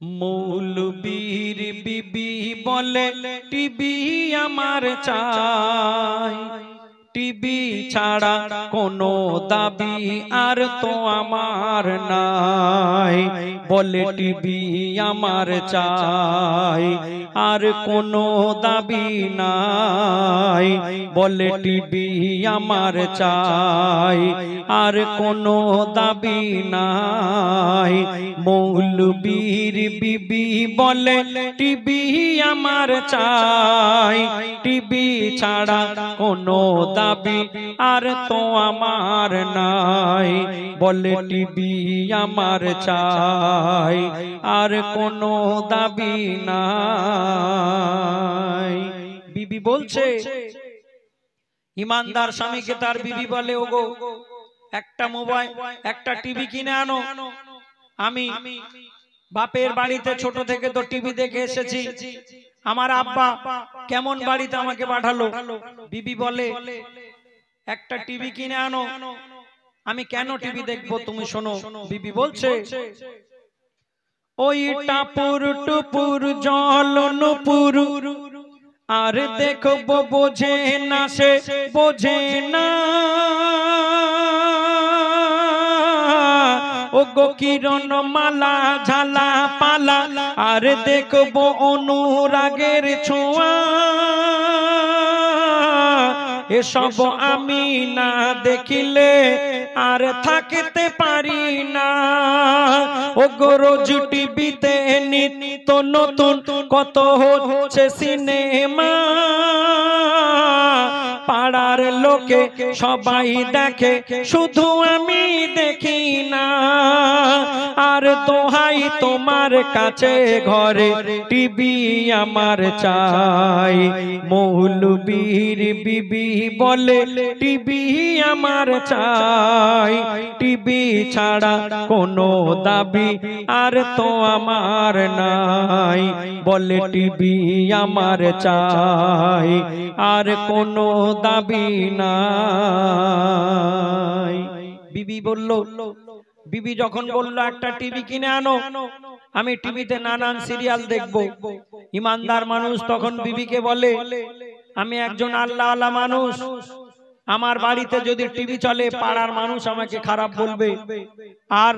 মৌলবীর বিবি বলে টিভি আমার চাই, টিভি ছাড়া কোনো দাবি আর তো আমার নাই। বলে টিভি আমার চাই আর কোনো দাবি নাই। বলে টিভি আমার চাই আর কোনো দাবি নাই। মৌলবীর বিবি বলে টিভি আমার চাই, টিভি ছাড়া কোনো দাবি আর তো আমার নাই। বলে টিভি আমার চাই আর কোনো দাবি নাই। বিবি বলছে, ইমানদার স্বামীকে তার বিবি বলে, ওগো একটা মোবাইল একটা টিভি কিনে আনো। আমি বাপের বাড়িতে ছোট থেকে তো টিভি দেখে এসেছি, আমার আব্বা কেমন বাড়িতে আমাকে পাঠালো। বিবি বলে একটা টিভি কিনে আনো। আমি কেন টিভি দেখবো তুমি শোনো। বিবি বলছে, ওই টাপুর টুপুর জল নুপুর আর দেখবো বোঝে না সে বোঝে না। ও গো কিরণ মালা ঝালা পালা আর দেখবো অনুরাগের ছোঁয়া। এসব আমি না দেখিলে আর থাকতে পারি না। ও গো রোজ টিভিতে নিত্য নতুন কত হচ্ছে সিনেমা। পাড়ার লোকে সবাই দেখে শুধু আমি দেখি না। আর দোহাই তোমার কাছে ঘরে টিভি আমার চাই। মৌলবীর বিবি বলে টিভি আমার চাই, টিভি ছাড়া কোনো দাবি আর তো আমার নাই। বলে টিভি আমার চাই আর কোনো দাবি নাই। বিবি বলল, বিবি যখন বলল একটা টিভি কিনে আনো, আমি টিভিতে নানান সিরিয়াল দেখবো। ইমানদার মানুষ তখন বিবিকে বলে, আমি একজন আল্লাহওয়ালা মানুষ, আমার বাড়িতে যদি টিভি চলে পাড়ার মানুষ আমাকে খারাপ বলবে আর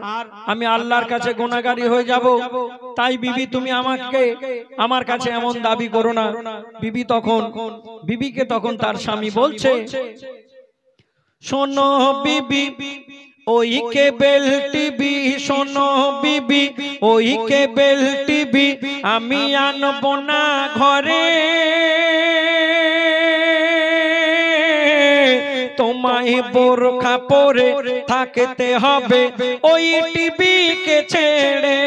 আমি আল্লাহর কাছে গুনাহগারী হয়ে যাব। তাই বিবি তুমি আমাকে আমার কাছে এমন দাবি করো না। বিবিকে তখন তার স্বামী বলছে, শোনো বিবি ওই কেবল টিভি, শোনো বিবি ওই কেবল টিভি আমি আনবো না ঘরে। তোমায় বোরখা পরে থাকতে হবে ওই টিভিকে ছেড়ে।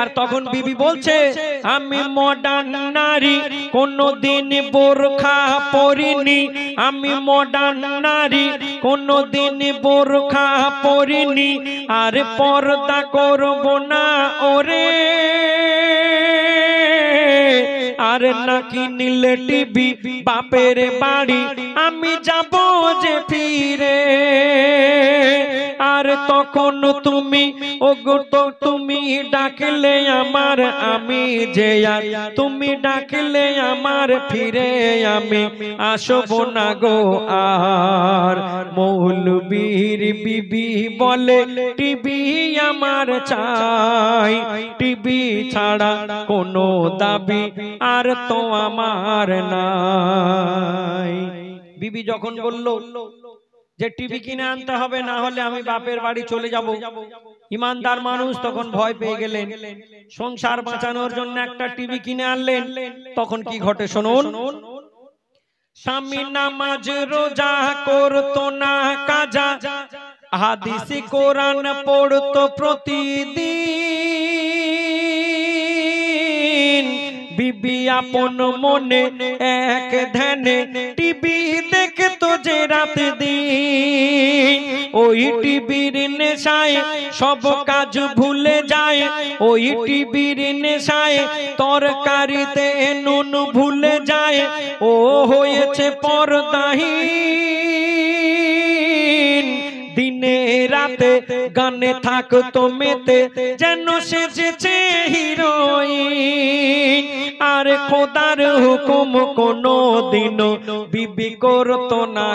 আর তখন বিবি বলছে, আমি মডার্ন নারী, কোনদিন বোরখা পরিনি। আমি মডার্ন নারী, কোনদিন বোরখা পরিনি আর পর্দা করব না ওরে। আর নাকি নিলে টিভি বাপের বাড়ি আমি যাব যে ফিরে। আর তখন তুমি ওগো তো তুমি ডাকলে আমার আমি যে আর তুমি ডাকলে আমার ফিরে আমি আসব না গো আর। মৌলবীর বিবি বলে টিভি আমার চাই, টিভি ছাড়া কোনো দাবি আর তো আমার নাই। বিবি যখন বলল যে টিভি কিনে আনতে হবে, না হলে আমি বাপের বাড়ি চলে যাব, ইমানদার মানুষ তখন ভয় পেয়ে গেলেন। সংসার বাঁচানোর জন্য একটা টিভি কিনে আনলেন। তখন কি ঘটে শুনুন। স্বামী নামাজ রোজা করতো না কাজা, হাদিস কোরআন পড়তো প্রতিদিন। বিবি আপন মনে এক ধ্যানে টিভি দেখতো যে রাত দিন। ওই টিভির নেশায় সব কাজ ভুলে যায়, ওই টিভির নেশায় তরকারিতে নুন ভুলে যায়। ও হয়েছে পর্দাহীন, দিনে রাত রাতে গানে থাকতো মেতে যেন সেজেছে হিরোইন আর খোদার হুকুম কোনো দিনও বিবি করতো না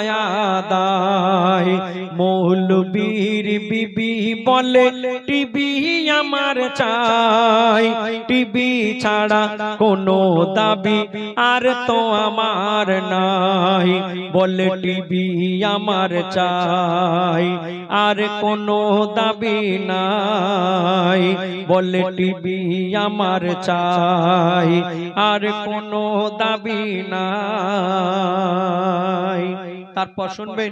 আদায় মৌলবীর বিবি বলে টিভি আমার চাই টিভি ছাড়া কোনো দাবি আর তো আমার নাই বলে টিভি আমার চাই আর কোনো দাবি নাই বলে টিভি আমার চাই আর কোনো দাবি নাই। তারপর শুনবেন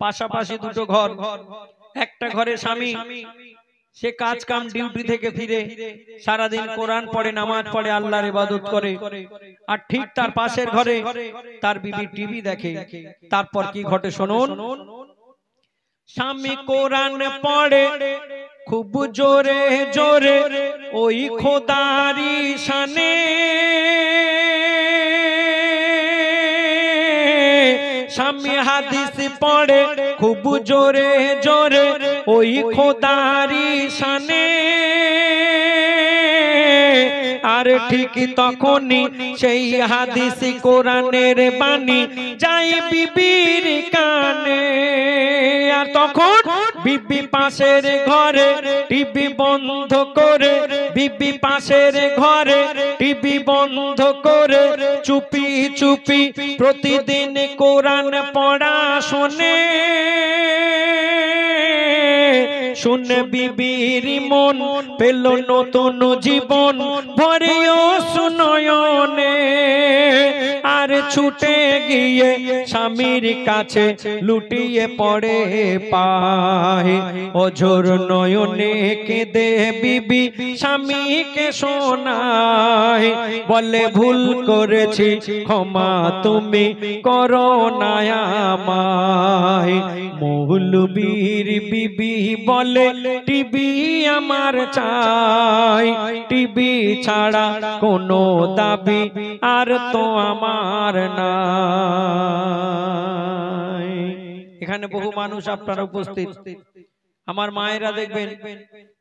পাশাপাশি দুটো ঘর একটা ঘরে স্বামী সে কাজ কাম ডিউটি থেকে ফিরে সারাদিন কোরআন পড়ে নামাজ পড়ে আল্লাহর ইবাদত করে আর ঠিক তার পাশের ঘরে তার বিবি টিভি দেখে। তারপর কি ঘটে শুনুন। স্বামী কোরআন পড়ে খুব জোরে জোরে ওই খোদারি শানে স্বামী হাদিস পড়ে খুব জোরে জোরে ওই খোদারি শানে আর ঠিক তখনই সেই হাদিস কোরআনের বাণী যায় বিবির কানে আর তখন বিবি পাশের ঘরে টিভি বন্ধ করে বিবি পাশের ঘরে টিভি বন্ধ করে চুপি চুপি প্রতিদিন কোরআন পড়া শোনে শুনে বিবির মন পেল নতুন জীবন ভরেও সুনয়নে আর ছুটে গিয়ে স্বামীর কাছে লুটিয়ে পড়ে পায় অঝোর নয়নে কেঁদে বিবি স্বামীকে শোনায় বলে ভুল করেছি ক্ষমা তুমি করো না আমায় মৌলবীর বিবি বলে টিভি আমার চাই টিভি ছাড়া কোনো দাবি আর তো আমার নাই। এখানে বহু মানুষ আপনারা উপস্থিত আমার মায়েরা দেখবেন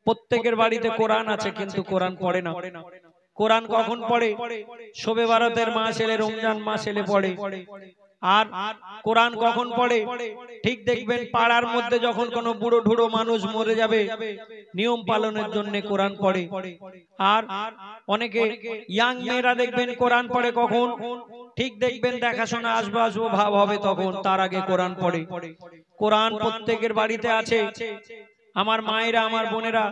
প্রত্যেকের বাড়িতে কোরআন আছে কিন্তু কোরআন পড়ে না। কোরআন কখন পড়ে? শবে বারাতের মাস এলে রমজান মাস এলে পড়ে। আর কোরআন কখন পড়ে? ঠিক দেখবেন পাড়ার মধ্যে যখন কোনো বুড়ো ঢুড়ো মানুষ মরে যাবে নিয়ম পালনের জন্য কোরআন পড়ে। আর অনেকে ইয়াং মেয়েরা দেখবেন কোরআন পড়ে কখন? ঠিক দেখবেন দেখাশোনা আসবো আসবো ভাব হবে তখন, তার আগে কোরআন পড়ে। কোরআন প্রত্যেকের বাড়িতে আছে। আমার মায়েরা আমার বোনেরা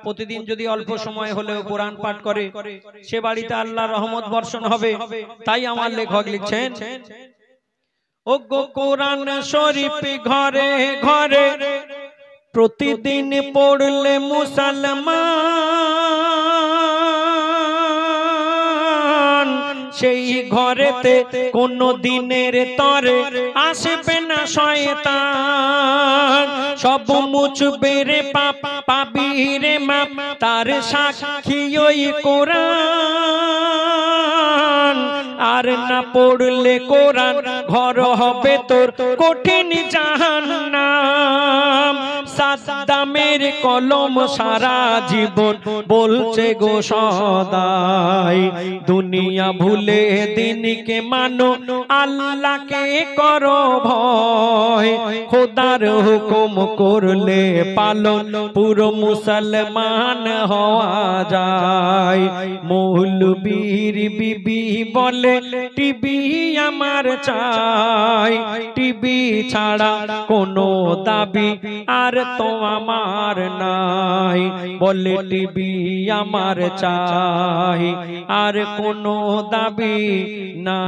প্রতিদিন যদি অল্প সময় হলেও কোরআন পাঠ করে সে বাড়িতে আল্লাহর রহমত বর্ষণ হবে। তাই আমার লেখক লিখছেন ও গো কোরআন শরীফ ঘরে ঘরে প্রতিদিন পড়লে মুসলমান সেই ঘরেতে কোন দিনের তরে আসবে না শয়তান সব মুছবে রে পাপ পাবি রে মাপ তার সাক্ষী ওই কোরআন আর না পড়লে কোরআন ঘর হবে তোর কঠিন জাহান্নাম সাদ্দামের কলম সারা জীবন বলছে গো সদাই দুনিয়া ভুলে দিনকে মানো আল্লাহকে করো ভয় খোদার হুকুম করলে পালন পুরো মুসলমান হওয়া যায় মৌলবীর বিবি বলে টিভি আমার চাই টিভি ছাড়া কোনো দাবি আর তো আমার নাই বলে টিভি আমার চাই আর কোনো দাবি নাই।